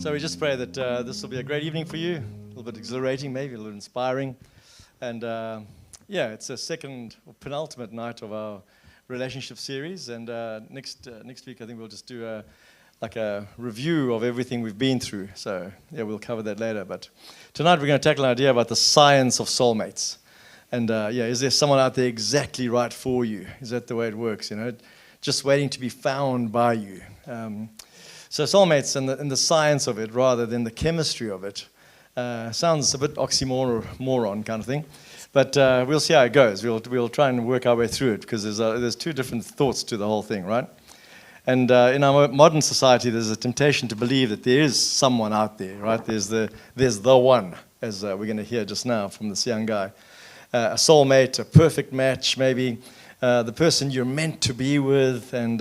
So we just pray that this will be a great evening for you, a little bit exhilarating, maybe a little inspiring. And it's a second or penultimate night of our relationship series. And next week, I think we'll just do a review of everything we've been through. So yeah, we'll cover that later. But tonight we're going to tackle an idea about the science of soulmates. And is there someone out there exactly right for you? Is that the way it works? You know, just waiting to be found by you. So soulmates and the science of it rather than the chemistry of it sounds a bit oxymoron kind of thing. But we'll see how it goes. We'll try and work our way through it because there's two different thoughts to the whole thing, right? And in our modern society, there's a temptation to believe that there is someone out there, right? There's the one, as we're going to hear just now from this young guy. A soulmate, a perfect match, maybe the person you're meant to be with, and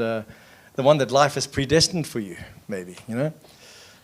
the one that life has predestined for you, maybe, you know?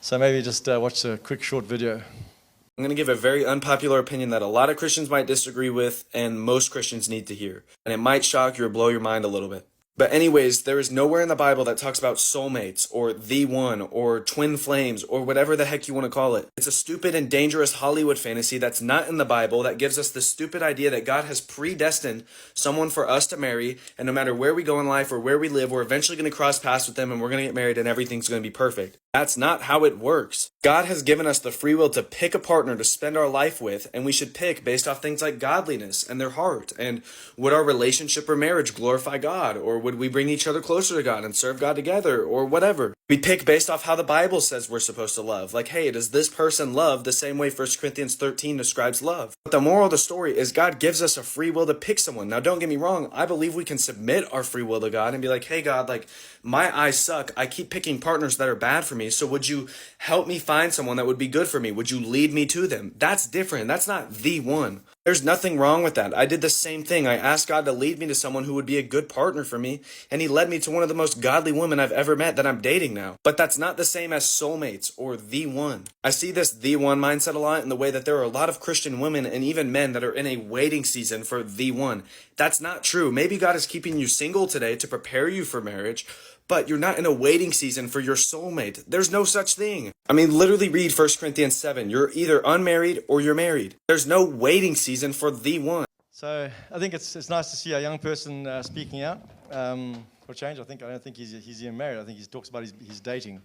So maybe just watch a quick short video. I'm going to give a very unpopular opinion that a lot of Christians might disagree with and most Christians need to hear. And it might shock you or blow your mind a little bit. But anyways, there is nowhere in the Bible that talks about soulmates or the one or twin flames or whatever the heck you want to call it. It's a stupid and dangerous Hollywood fantasy that's not in the Bible that gives us the stupid idea that God has predestined someone for us to marry, and no matter where we go in life or where we live, we're eventually going to cross paths with them and we're going to get married and everything's going to be perfect. That's not how it works. God has given us the free will to pick a partner to spend our life with, and we should pick based off things like godliness and their heart, and would our relationship or marriage glorify God, or would we bring each other closer to God and serve God together, or whatever. We pick based off how the Bible says we're supposed to love. Like, hey, does this person love the same way 1 Corinthians 13 describes love? But the moral of the story is God gives us a free will to pick someone. Now, don't get me wrong. I believe we can submit our free will to God and be like, hey, God, like, my eyes suck. I keep picking partners that are bad for me. So would you help me find someone that would be good for me? Would you lead me to them? That's different. That's not the one. There's nothing wrong with that. I did the same thing. I asked God to lead me to someone who would be a good partner for me, and he led me to one of the most godly women I've ever met that I'm dating now. But that's not the same as soulmates or the one. I see this the one mindset a lot in the way that there are a lot of Christian women and even men that are in a waiting season for the one. That's not true. Maybe God is keeping you single today to prepare you for marriage, but you're not in a waiting season for your soulmate. There's no such thing. I mean, literally read 1 Corinthians 7. You're either unmarried or you're married. There's no waiting season for the one. So I think it's nice to see a young person speaking out for change. I don't think he's even married. I think he talks about his dating.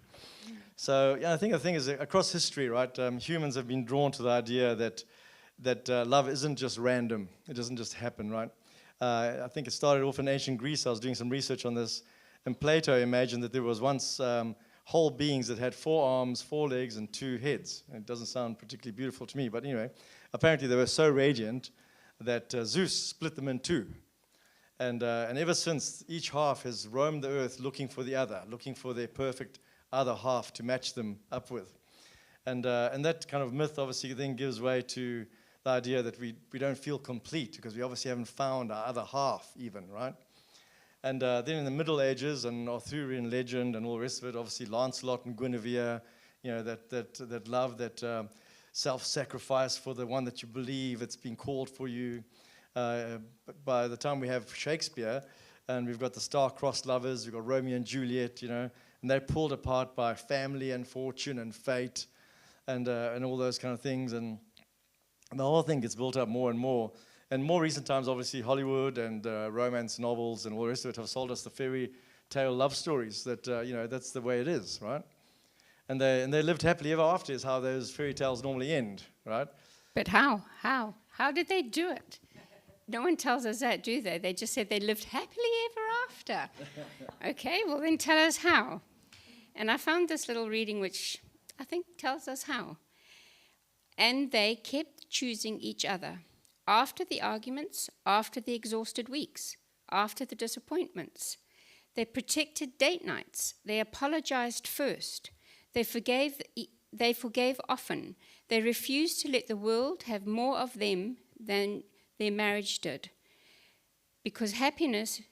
So yeah, I think the thing is across history, right? Humans have been drawn to the idea that love isn't just random. It doesn't just happen, right? I think it started off in ancient Greece. I was doing some research on this. And Plato imagined that there was once whole beings that had 4 arms, 4 legs, and 2 heads. And it doesn't sound particularly beautiful to me, but anyway, apparently they were so radiant that Zeus split them in 2. And ever since, each half has roamed the earth looking for the other, looking for their perfect other half to match them up with. And that kind of myth obviously then gives way to the idea that we don't feel complete because we obviously haven't found our other half even, right? And then in the Middle Ages and Arthurian legend and all the rest of it, obviously Lancelot and Guinevere, you know, that love, that self-sacrifice for the one that you believe it's been called for you. But by the time we have Shakespeare, and we've got the star-crossed lovers, we've got Romeo and Juliet, you know, and they're pulled apart by family and fortune and fate and all those kind of things. And the whole thing gets built up more and more. And more recent times, obviously, Hollywood and romance novels and all the rest of it have sold us the fairy tale love stories that, that's the way it is, right? And they lived happily ever after is how those fairy tales normally end, right? But how? How did they do it? No one tells us that, do they? They just said they lived happily ever after. Okay, well then tell us how. And I found this little reading which I think tells us how. And they kept choosing each other. After the arguments, after the exhausted weeks, after the disappointments. They protected date nights. They apologized first. They forgave often. They refused to let the world have more of them than their marriage did. Because happily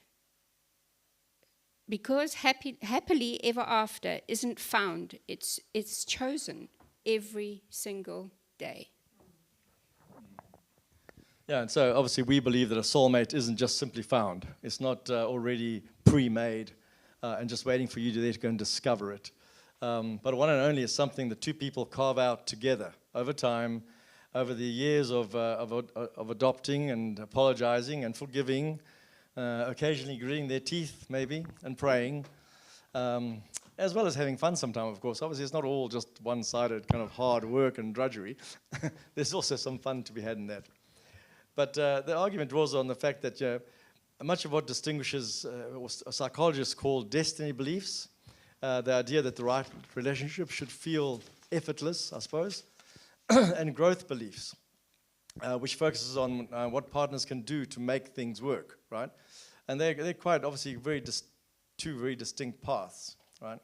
ever after isn't found, it's chosen every single day. Yeah, and so obviously we believe that a soulmate isn't just simply found. It's not already pre-made and just waiting for you to go and discover it. But one and only is something that two people carve out together over time, over the years of adopting and apologizing and forgiving, occasionally gritting their teeth maybe and praying, as well as having fun sometimes, of course. Obviously, it's not all just one-sided kind of hard work and drudgery. There's also some fun to be had in that. But the argument draws on the fact that much of what distinguishes what psychologists call destiny beliefs, the idea that the right relationship should feel effortless, I suppose, and growth beliefs, which focuses on what partners can do to make things work, right? And they're quite obviously two very distinct paths, right?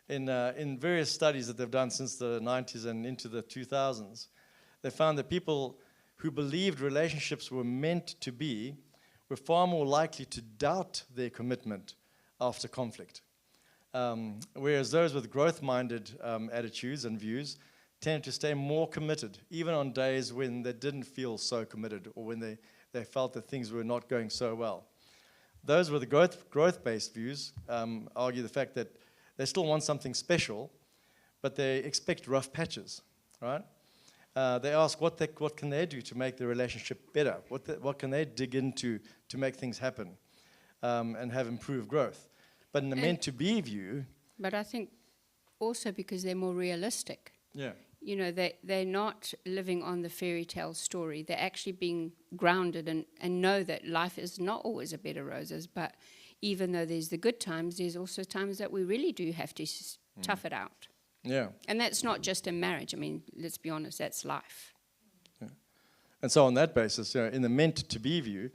In various studies that they've done since the 90s and into the 2000s, they found that people who believed relationships were meant to be were far more likely to doubt their commitment after conflict. Whereas those with growth-minded attitudes and views tended to stay more committed, even on days when they didn't feel so committed or when they felt that things were not going so well. Those with the growth-based views argue the fact that they still want something special, but they expect rough patches, right? They ask what can they do to make the relationship better? What can they dig into to make things happen and have improved growth? But in the meant-to-be view... But I think also because they're more realistic. Yeah. You know, they're not living on the fairy tale story. They're actually being grounded and know that life is not always a bed of roses, but even though there's the good times, there's also times that we really do have to tough it out. Yeah. And that's not just in marriage. I mean, let's be honest, that's life. Yeah. And so on that basis, in the meant-to-be view,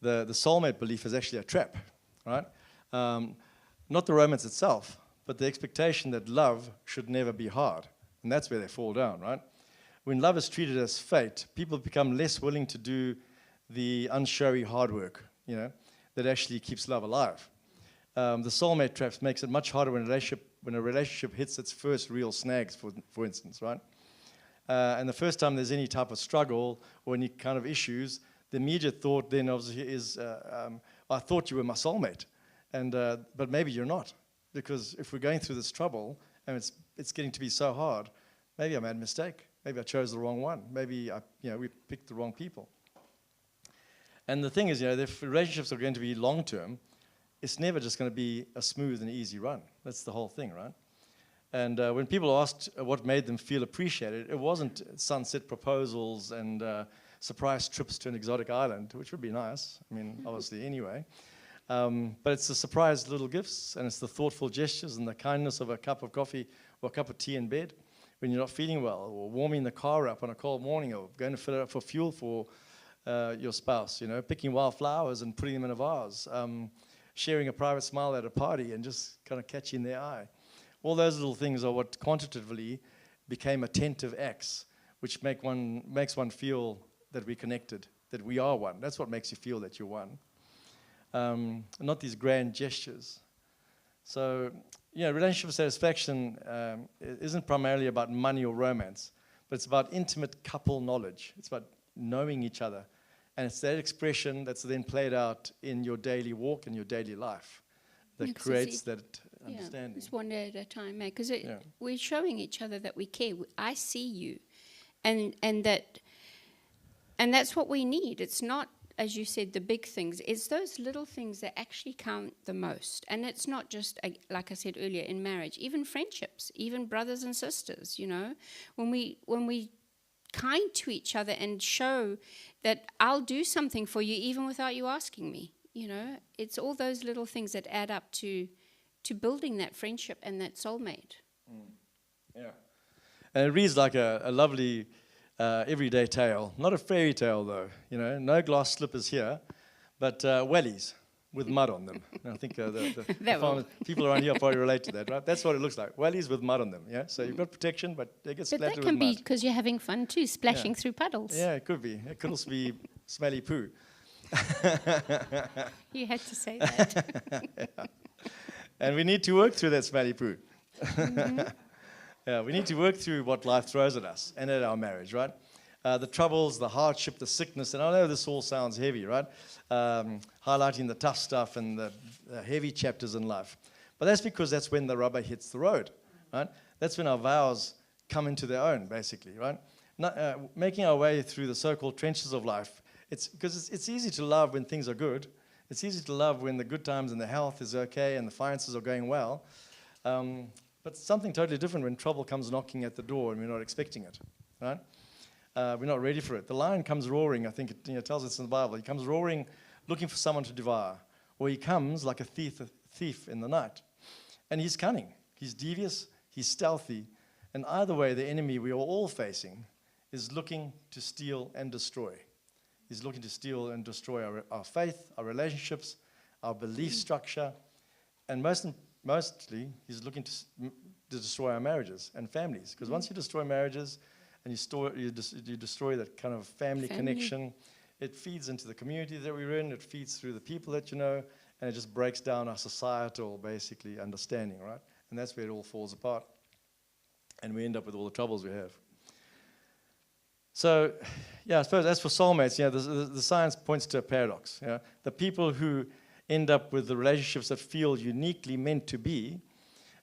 the soulmate belief is actually a trap, right? Not the romance itself, but the expectation that love should never be hard. And that's where they fall down, right? When love is treated as fate, people become less willing to do the unshowy hard work, that actually keeps love alive. The soulmate trap makes it much harder when a relationship hits its first real snags, for instance, right? And the first time there's any type of struggle or any kind of issues, the immediate thought then obviously is, I thought you were my soulmate, but maybe you're not. Because if we're going through this trouble and it's getting to be so hard, maybe I made a mistake. Maybe I chose the wrong one. Maybe we picked the wrong people. And the thing is, if relationships are going to be long-term, it's never just going to be a smooth and easy run. That's the whole thing, right? And when people asked what made them feel appreciated, it wasn't sunset proposals and surprise trips to an exotic island, which would be nice. I mean, obviously, anyway. But it's the surprise little gifts, and it's the thoughtful gestures and the kindness of a cup of coffee or a cup of tea in bed when you're not feeling well, or warming the car up on a cold morning, or going to fill it up for fuel for your spouse, picking wild flowers and putting them in a vase, sharing a private smile at a party and just kind of catching their eye. All those little things are what quantitatively became attentive acts, which makes one feel that we're connected, that we are one. That's what makes you feel that you're one. Not these grand gestures. So, relationship satisfaction isn't primarily about money or romance, but it's about intimate couple knowledge. It's about knowing each other. And it's that expression that's then played out in your daily walk and your daily life that creates that understanding. It's one day at a time, mate, because we're showing each other that we care. I see you. And that's what we need. It's not, as you said, the big things. It's those little things that actually count the most. And it's not just, like I said earlier, in marriage, even friendships, even brothers and sisters, when we kind to each other and show that I'll do something for you even without you asking me, it's all those little things that add up to building that friendship and that soulmate. Yeah. And it reads like a lovely everyday tale, not a fairy tale though, no glass slippers here, but wellies with mud on them. And I think the farmers, people around here probably relate to that, right? That's what it looks like, wellies with mud on them, yeah? So you've got protection, but they get splattered with mud. But that can be because you're having fun too, splashing through puddles. Yeah, it could be. It could also be smelly poo. You had to say that. Yeah. And we need to work through that smelly poo. Mm-hmm. Yeah, we need to work through what life throws at us and at our marriage, right? The troubles, the hardship, the sickness, and I know this all sounds heavy, right? Highlighting the tough stuff and the heavy chapters in life. But that's because that's when the rubber hits the road, right? That's when our vows come into their own, basically, right? Making our way through the so-called trenches of life. Because it's easy to love when things are good. It's easy to love when the good times and the health is okay and the finances are going well. But something totally different when trouble comes knocking at the door and we're not expecting it, right? We're not ready for it. The lion comes roaring, I think it tells us in the Bible. He comes roaring, looking for someone to devour. Or he comes like a thief in the night. And he's cunning, he's devious, he's stealthy. And either way, the enemy we are all facing is looking to steal and destroy. He's looking to steal and destroy our faith, our relationships, our belief structure. And mostly, he's looking to destroy our marriages and families. Because once you destroy marriages and you destroy that kind of family connection, it feeds into the community that we're in, it feeds through the people that you know, and it just breaks down our societal, basically, understanding, right? And that's where it all falls apart. And we end up with all the troubles we have. So, yeah, I suppose as for soulmates, yeah, the science points to a paradox. Yeah? The people who end up with the relationships that feel uniquely meant to be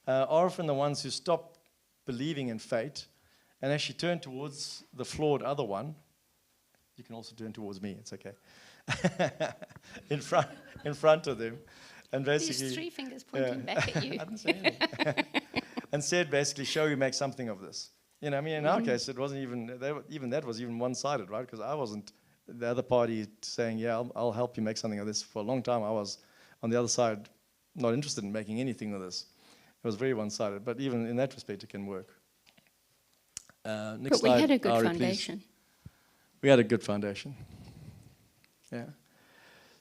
are often the ones who stop believing in fate and actually turn towards the flawed other one. You can also turn towards me, it's okay. in front of them. And basically, these 3 fingers pointing back at you. I didn't say anything. And said, basically, shall we make something of this? You know, I mean, in our case, it wasn't even that was even one-sided, right? Because I wasn't the other party saying, yeah, I'll help you make something of this. For a long time, I was on the other side, not interested in making anything of this. It was very one-sided, but even in that respect, it can work. Next but we slide, had a good Ari, foundation. please. We had a good foundation. Yeah.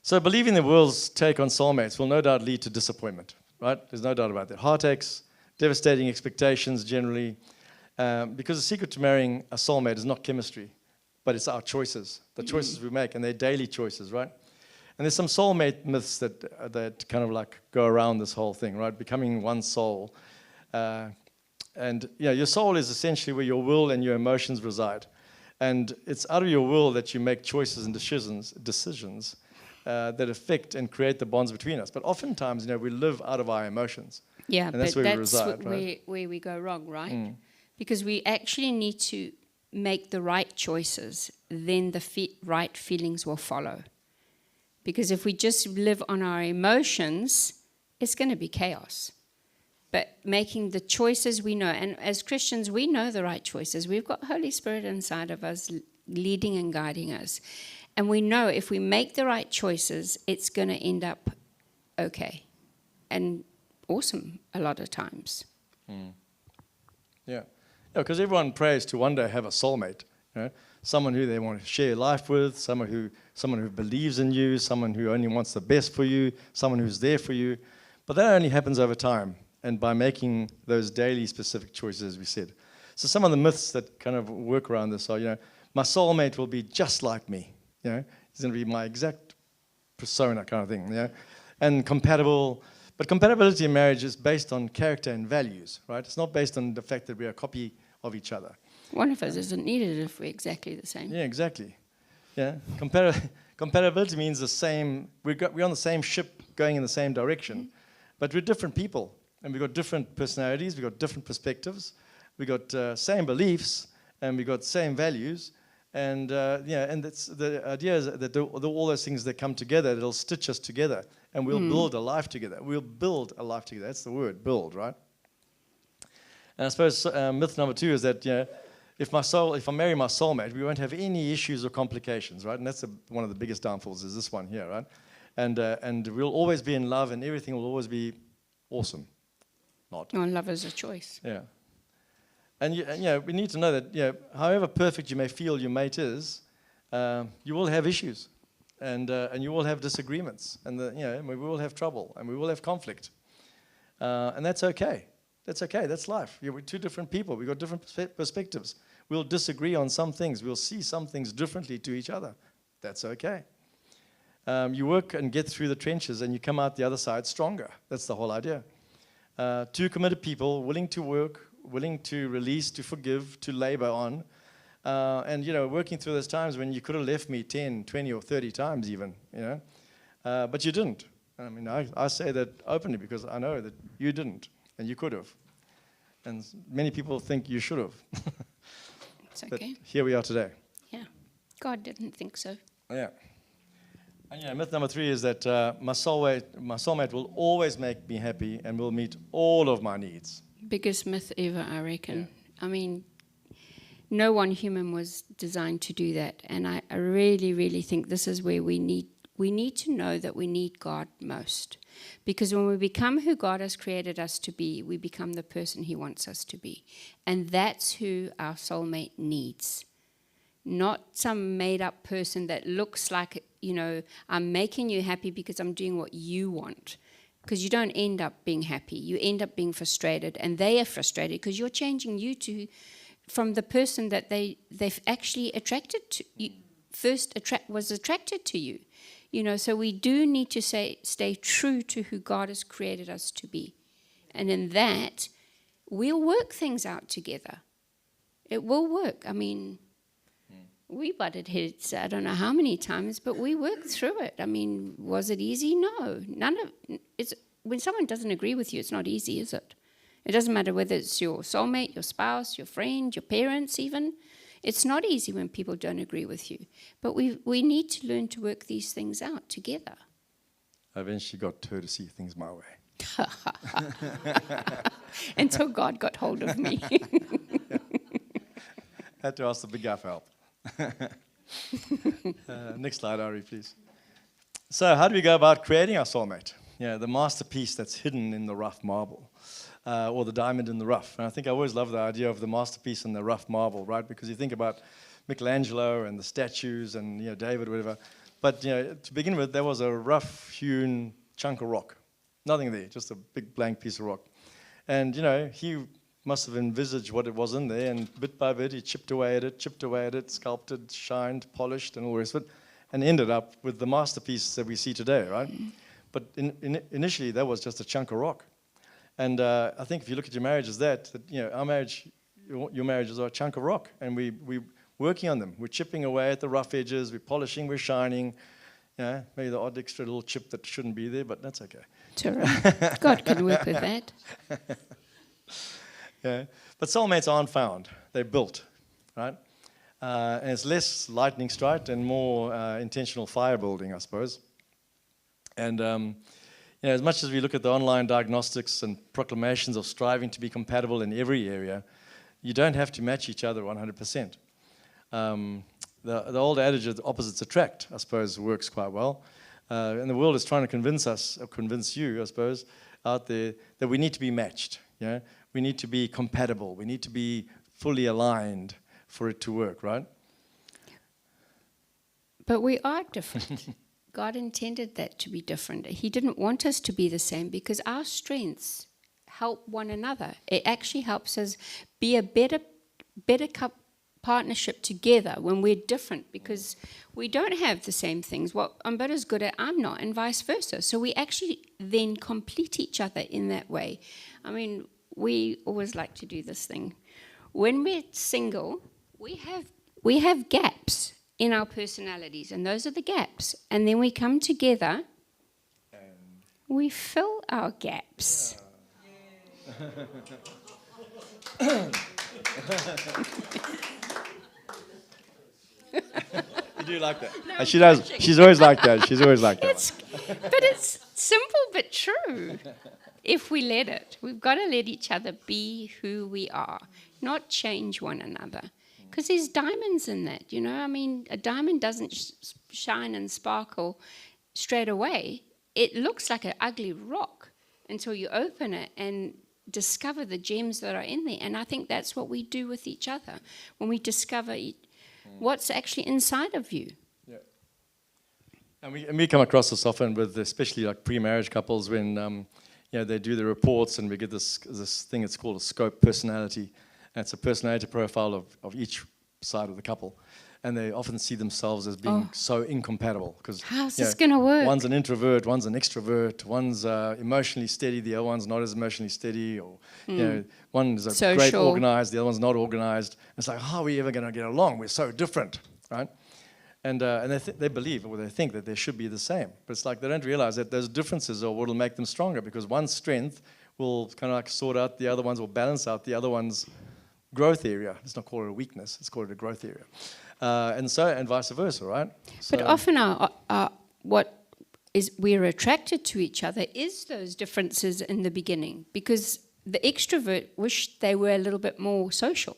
So believing the world's take on soulmates will no doubt lead to disappointment, right? There's no doubt about that. Heartaches, devastating expectations generally, because the secret to marrying a soulmate is not chemistry, but it's our choices, the choices we make, and they're daily choices, right? And there's some soulmate myths that kind of like go around this whole thing, right? Becoming one soul. And yeah, your soul is essentially where your will and your emotions reside. And it's out of your will that you make choices and decisions that affect and create the bonds between us. But oftentimes, you know, we live out of our emotions. Yeah, and that's but where that's we reside, right? where we go wrong, right? Because we actually need to make the right choices, then the right feelings will follow. Because if we just live on our emotions, it's going to be chaos. But making the choices we know, and as Christians, we know the right choices. We've got Holy Spirit inside of us leading and guiding us. And we know if we make the right choices, it's going to end up okay and awesome a lot of times. Yeah, because everyone prays to one day have a soulmate, you know? Someone who they want to share life with, someone who believes in you, someone who only wants the best for you, someone who's there for you. But that only happens over time and by making those daily specific choices, as we said. So some of the myths that kind of work around this are, you know, my soulmate will be just like me. You know, he's going to be my exact persona kind of thing. You know, and compatible. But compatibility in marriage is based on character and values, right? It's not based on the fact that we're a copy of each other. One of us isn't needed if we're exactly the same. Yeah, exactly. Yeah, compatibility means the same. We're on the same ship, going in the same direction, but we're different people, and we've got different personalities. We've got different perspectives. We got same beliefs, and we got same values. And and that's the idea is that all those things that come together, it'll stitch us together, and we'll build a life together. We'll build a life together. That's the word, build, right? And I suppose myth number 2 is that, you know, if I marry my soulmate, we won't have any issues or complications, right? And that's one of the biggest downfalls is this one here, right? And we'll always be in love, and everything will always be awesome. Not. No, love is a choice. Yeah. And you know, we need to know that, you know, however perfect you may feel your mate is, you will have issues, and you will have disagreements, and you know, we will have trouble, and we will have conflict, and that's okay. That's okay. That's life. Yeah, we're 2 different people. We've got different perspectives. We'll disagree on some things. We'll see some things differently to each other. That's okay. You work and get through the trenches, and you come out the other side stronger. That's the whole idea. 2 committed people, willing to work, willing to release, to forgive, to labor on, and, you know, working through those times when you could have left me 10, 20, or 30 times even, you know, but you didn't. I mean, I say that openly because I know that you didn't, and you could have. And many people think you should have. It's But okay. here we are today. Yeah. God didn't think so. Yeah. And myth number 3 is that my soulmate will always make me happy and will meet all of my needs. Biggest myth ever, I reckon. I mean, no one human was designed to do that. And I really, really think this is where we need to know that we need God most. Because when we become who God has created us to be, we become the person he wants us to be. And that's who our soulmate needs. Not some made-up person that looks like, I'm making you happy because I'm doing what you want. Because you don't end up being happy. You end up being frustrated. And they are frustrated because you're changing you from the person that they've actually attracted to you, was attracted to you. So we do need to stay true to who God has created us to be. And in that, we'll work things out together. It will work. I mean, we butted heads, I don't know how many times, but we worked through it. I mean, was it easy? No. When someone doesn't agree with you, it's not easy, is it? It doesn't matter whether it's your soulmate, your spouse, your friend, your parents even. It's not easy when people don't agree with you. But we need to learn to work these things out together. I eventually got her to see things my way. Until God got hold of me. Had to ask the big guy for help. Next slide, Ari, please. So how do we go about creating our soulmate? The masterpiece that's hidden in the rough marble. Or the diamond in the rough. And I think I always love the idea of the masterpiece in the rough marble, right? Because you think about Michelangelo and the statues and David or whatever. But to begin with, there was a rough-hewn chunk of rock. Nothing there, just a big blank piece of rock. And he must have envisaged what it was in there, and bit by bit he chipped away at it, sculpted, shined, polished, and all the rest of it, and ended up with the masterpiece that we see today, right? But initially, that was just a chunk of rock. And I think if you look at your marriage as our marriage, your marriage is a chunk of rock, and we're working on them. We're chipping away at the rough edges, we're polishing, we're shining. Maybe the odd extra little chip that shouldn't be there, but that's okay. It's all right. God can work with that. But soulmates aren't found, they're built, right? And it's less lightning strike and more intentional fire building, I suppose. And as much as we look at the online diagnostics and proclamations of striving to be compatible in every area, you don't have to match each other 100%. The old adage of the opposites attract, I suppose, works quite well. And the world is trying to convince us, or convince you, I suppose, out there that we need to be matched. We need to be compatible. We need to be fully aligned for it to work, right? But we are different. God intended that to be different. He didn't want us to be the same because our strengths help one another. It actually helps us be a better partnership together when we're different, because we don't have the same things. What I'm better as good at, I'm not, and vice versa. So we actually then complete each other in that way. I mean, we always like to do this thing. When we're single, we have gaps in our personalities, and those are the gaps. And then we come together, we fill our gaps. Yeah. You do like that? No, she does. She's always like that. She's always like that. But it's simple but true. If we let it, we've got to let each other be who we are, not change one another. Because there's diamonds in that, I mean, a diamond doesn't shine and sparkle straight away. It looks like an ugly rock until you open it and discover the gems that are in there. And I think that's what we do with each other when we discover what's actually inside of you. Yeah. And we come across this often with especially like pre-marriage couples when they do the reports, and we get this thing. It's called a scope personality. And it's a personality profile of each side of the couple. And they often see themselves as being so incompatible. Because how's this going to work? One's an introvert, one's an extrovert, one's emotionally steady, the other one's not as emotionally steady. Or one's great organized, the other one's not organized. It's like, how are we ever going to get along? We're so different, right? And they believe, or they think that they should be the same. But it's like they don't realize that those differences are what will make them stronger, because one's strength will kind of like sort out the other ones, or balance out the other one's growth area. Let's not call it a weakness, let's call it a growth area. And vice versa, right? But often what is we're attracted to each other is those differences in the beginning, because the extrovert wished they were a little bit more social,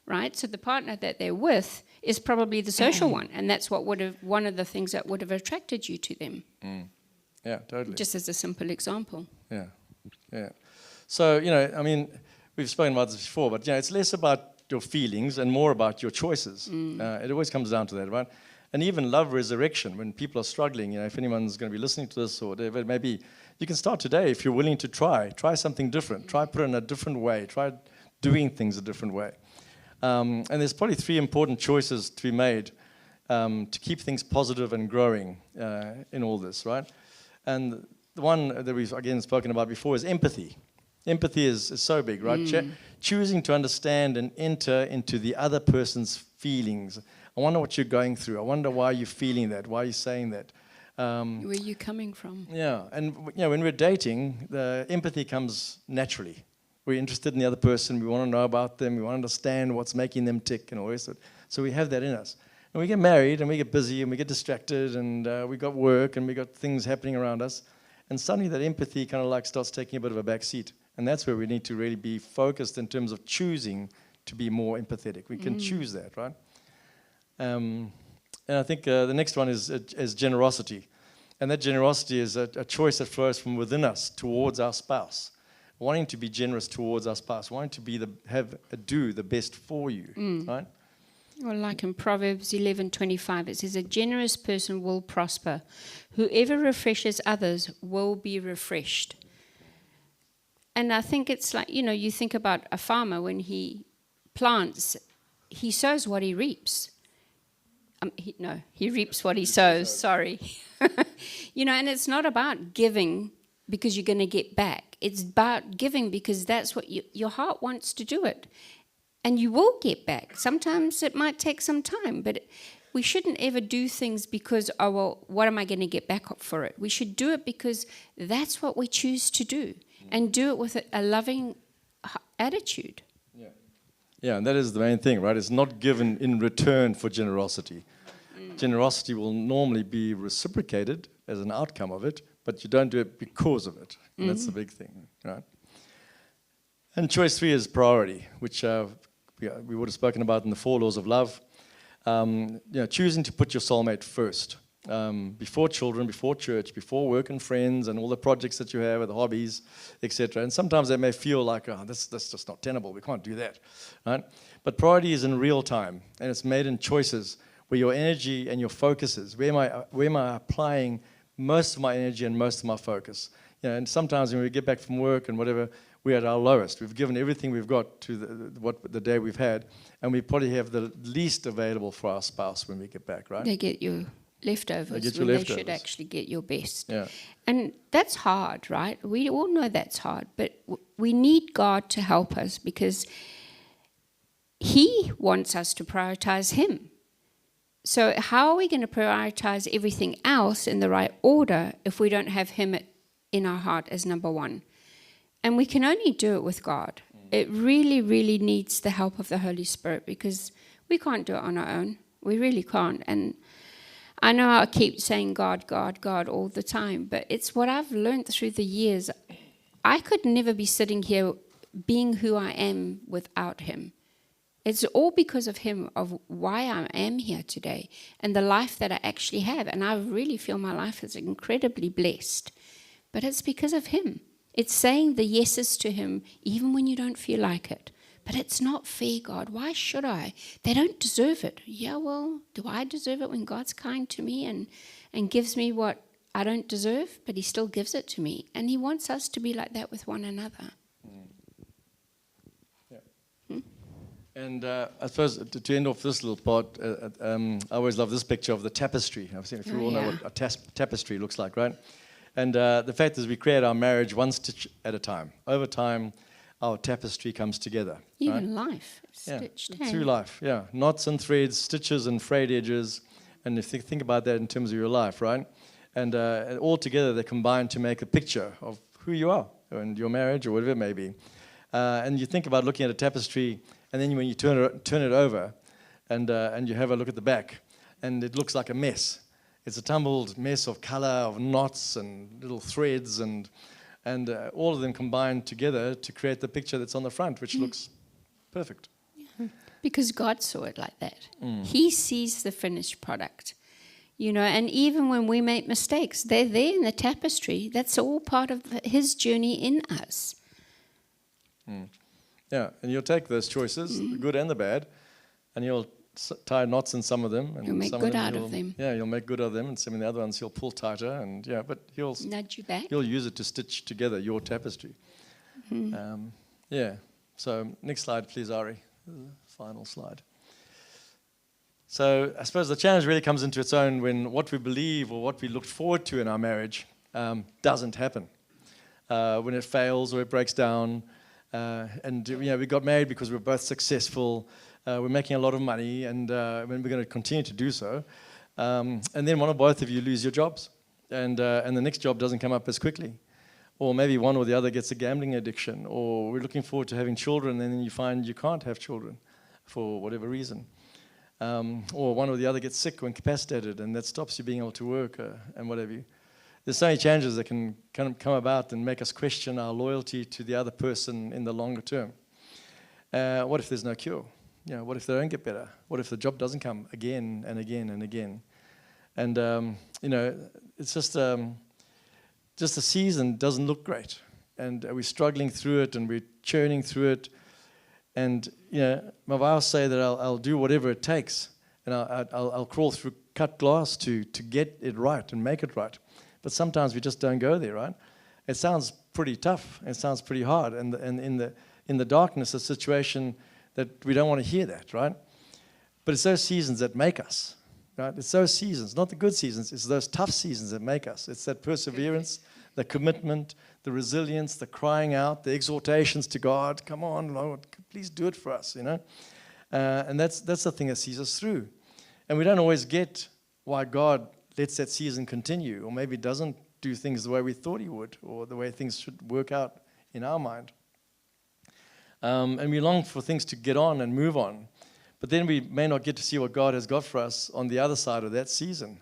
right? So the partner that they're with is probably the social one, and that's what one of the things that would have attracted you to them. Yeah, totally. Just as a simple example. Yeah. So, I mean, we've spoken about this before, but, it's less about your feelings and more about your choices. It always comes down to that, right? And even love resurrection, when people are struggling, if anyone's going to be listening to this or whatever, maybe you can start today if you're willing to try something different. Try put it in a different way. Try doing things a different way. And there's probably 3 important choices to be made to keep things positive and growing in all this, right? And the one that we've, again, spoken about before is empathy. Empathy is so big, right? Choosing to understand and enter into the other person's feelings. I wonder what you're going through. I wonder why you're feeling that. Why are you saying that? Where are you coming from? Yeah, and when we're dating, the empathy comes naturally. We're interested in the other person. We want to know about them. We want to understand what's making them tick and all this. So we have that in us. And we get married and we get busy and we get distracted and we got work and we got things happening around us. And suddenly that empathy kind of like starts taking a bit of a back seat. And that's where we need to really be focused in terms of choosing to be more empathetic. We can choose that, right? And I think the next one is generosity. And that generosity is a choice that flows from within us towards our spouse. Wanting to be generous towards our spouse, wanting to do the best for you, right? Well, like in Proverbs 11:25, it says, "A generous person will prosper. Whoever refreshes others will be refreshed." And I think it's like, you think about a farmer when he plants, he sows what he reaps. He reaps what he sows, sorry. And it's not about giving because you're going to get back. It's about giving because that's what your heart wants to do it. And you will get back. Sometimes it might take some time, but we shouldn't ever do things because, what am I going to get back for it? We should do it because that's what we choose to do, and do it with a loving attitude. Yeah, and that is the main thing, right? It's not given in return for generosity. Generosity will normally be reciprocated as an outcome of it, but you don't do it because of it. And that's the big thing, right? And choice 3 is priority, which we would have spoken about in the 4 laws of love. Choosing to put your soulmate first, before children, before church, before work and friends and all the projects that you have, the hobbies, etc. And sometimes they may feel like, that's just not tenable. We can't do that, right? But priority is in real time, and it's made in choices where your energy and your focus is. Where am I applying most of my energy and most of my focus? And sometimes when we get back from work and whatever, we're at our lowest. We've given everything we've got to the day we've had, and we probably have the least available for our spouse when we get back, right? They get your leftovers when they should actually get your best. Yeah. And that's hard, right? We all know that's hard, but we need God to help us because He wants us to prioritize Him. So how are we going to prioritize everything else in the right order if we don't have Him in our heart as number one? And we can only do it with God. It really, really needs the help of the Holy Spirit because we can't do it on our own. We really can't. And I know I keep saying God, God, God all the time, but it's what I've learned through the years. I could never be sitting here being who I am without Him. It's all because of Him, of why I am here today and the life that I actually have. And I really feel my life is incredibly blessed. But it's because of Him. It's saying the yeses to Him even when you don't feel like it. But it's not fair, God. Why should I? They don't deserve it. Yeah, well, do I deserve it when God's kind to me and gives me what I don't deserve? But He still gives it to me. And He wants us to be like that with one another. And I suppose to end off this little part, I always love this picture of the tapestry. I've seen if you all know what a tapestry looks like, right? And the fact is we create our marriage one stitch at a time. Over time, our tapestry comes together. Even life, stitched. Through life, knots and threads, stitches and frayed edges. And if you think about that in terms of your life, right? And all together they combine to make a picture of who you are and your marriage or whatever it may be. And you think about looking at a tapestry, and then when you turn it over, and you have a look at the back, and it looks like a mess. It's a tumbled mess of color, of knots and little threads, and all of them combined together to create the picture that's on the front, which looks perfect. Because God saw it like that. He sees the finished product. And even when we make mistakes, they're there in the tapestry. That's all part of his journey in us. Yeah, and you'll take those choices, the good and the bad, and you'll tie knots in some of them. And You'll make some good them out of them. Yeah, you'll make good out of them, and some of the other ones you'll pull tighter, and but he'll nudge you back. He'll use it to stitch together your tapestry. So next slide, please, Ari. Final slide. So I suppose the challenge really comes into its own when what we believe or what we look forward to in our marriage doesn't happen. When it fails or it breaks down. And we got married because we were both successful. We're making a lot of money, and we're going to continue to do so. And then one or both of you lose your jobs, and the next job doesn't come up as quickly. Or maybe one or the other gets a gambling addiction, or we're looking forward to having children, and then you find you can't have children for whatever reason. Or one or the other gets sick or incapacitated, and that stops you being able to work and whatever. There's so many challenges that can kind of come about and make us question our loyalty to the other person in the longer term. What if there's no cure? What if they don't get better? What if the job doesn't come again and again and again? And it's just the season doesn't look great, and we're struggling through it, and we're churning through it. And my vows say that I'll do whatever it takes, and I'll crawl through cut glass to get it right and make it right. But sometimes we just don't go there, right? It sounds pretty tough. It sounds pretty hard, and in the darkness, a situation that we don't want to hear that, right? But it's those seasons that make us, right? It's those seasons, not the good seasons. It's those tough seasons that make us. It's that perseverance, the commitment, the resilience, the crying out, the exhortations to God. Come on, Lord, please do it for us, And that's the thing that sees us through. And we don't always get why God lets that season continue, or maybe doesn't do things the way we thought he would, or the way things should work out in our mind. And we long for things to get on and move on. But then we may not get to see what God has got for us on the other side of that season.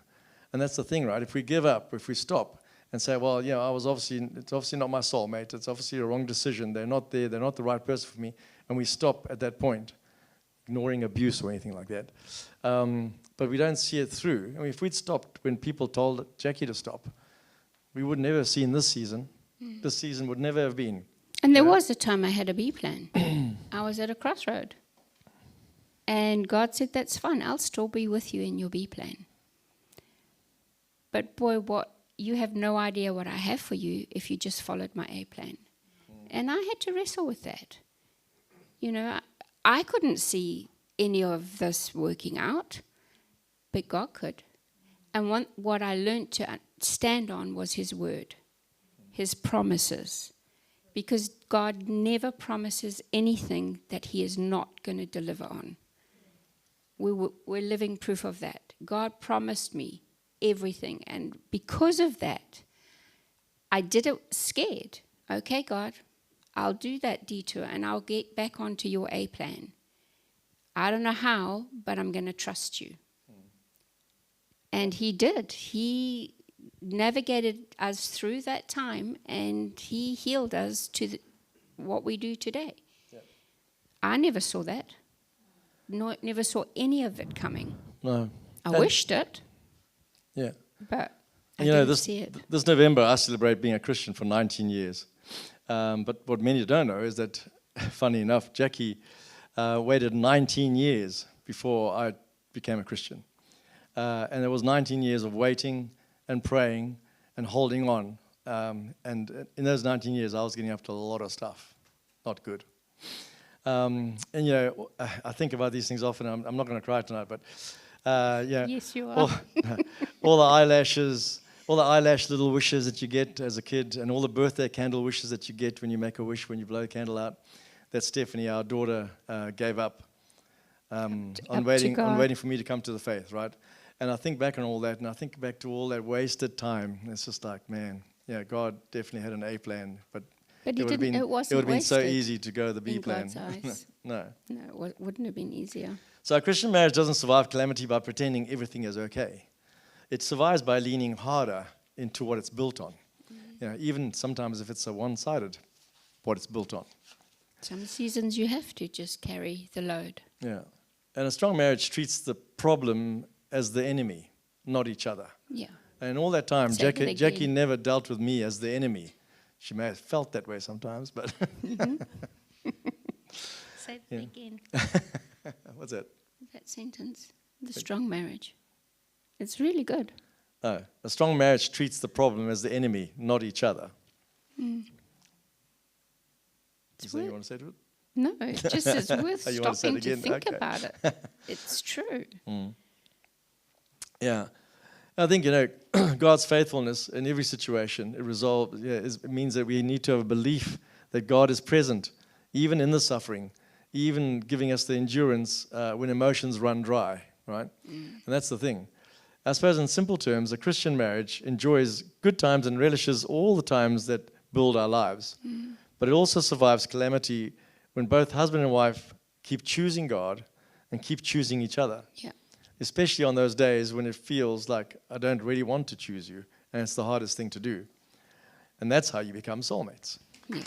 And that's the thing, right? If we give up, if we stop and say, well, it's obviously not my soulmate. It's obviously a wrong decision. They're not there. They're not the right person for me. And we stop at that point, ignoring abuse or anything like that. But we don't see it through. I mean, if we'd stopped when people told Jackie to stop, we would never have seen this season. This season would never have been. And there was a time I had a B plan. I was at a crossroad. And God said, that's fine. I'll still be with you in your B plan. But boy, you have no idea what I have for you if you just followed my A plan. And I had to wrestle with that. I couldn't see any of this working out, but God could. And what I learned to stand on was his word, his promises. Because God never promises anything that he is not going to deliver on. We're living proof of that. God promised me everything. And because of that, I did it scared. Okay, God, I'll do that detour and I'll get back onto your A plan. I don't know how, but I'm going to trust you. And he did. He navigated us through that time, and he healed us to what we do today. Yep. I never saw that. No, never saw any of it coming. No. I wished it. Yeah. But I didn't see it. This November, I celebrate being a Christian for 19 years. But what many don't know is that, funny enough, Jackie waited 19 years before I became a Christian. And there was 19 years of waiting and praying and holding on. And in those 19 years, I was getting up to a lot of stuff. Not good. And, I think about these things often. I'm not going to cry tonight, but, Yes, you are. all the eyelashes, all the eyelash little wishes that you get as a kid, and all the birthday candle wishes that you get when you make a wish, when you blow the candle out, that Stephanie, our daughter, gave up on waiting for me to come to the faith, right? And I think back on all that, and I think back to all that wasted time. It's just like, man, God definitely had an A plan, but But he would have didn't. been, It wasn't been so wasted easy to go the B in plan. God's eyes. No. No, wouldn't have been easier. So a Christian marriage doesn't survive calamity by pretending everything is okay. It survives by leaning harder into what it's built on. You know, even sometimes if it's a one-sided, what it's built on. Some seasons you have to just carry the load. Yeah. And a strong marriage treats the problem as the enemy, not each other. Yeah. And all that time, Say that Jackie again. never dealt with me as the enemy. She may have felt that way sometimes, but Say that again. what's that? That sentence. The strong marriage. It's really good. Oh, a strong marriage treats the problem as the enemy, not each other. Is that what you want to say to it? No, it just is worth Oh, you want to say it stopping to again? think Okay. about it. It's true. Yeah. I think, God's faithfulness in every situation, it means that we need to have a belief that God is present, even in the suffering, even giving us the endurance when emotions run dry, right? And that's the thing. I suppose in simple terms, a Christian marriage enjoys good times and relishes all the times that build our lives. But it also survives calamity when both husband and wife keep choosing God and keep choosing each other. Yeah. Especially on those days when it feels like I don't really want to choose you, and it's the hardest thing to do. And that's how you become soulmates. Yeah.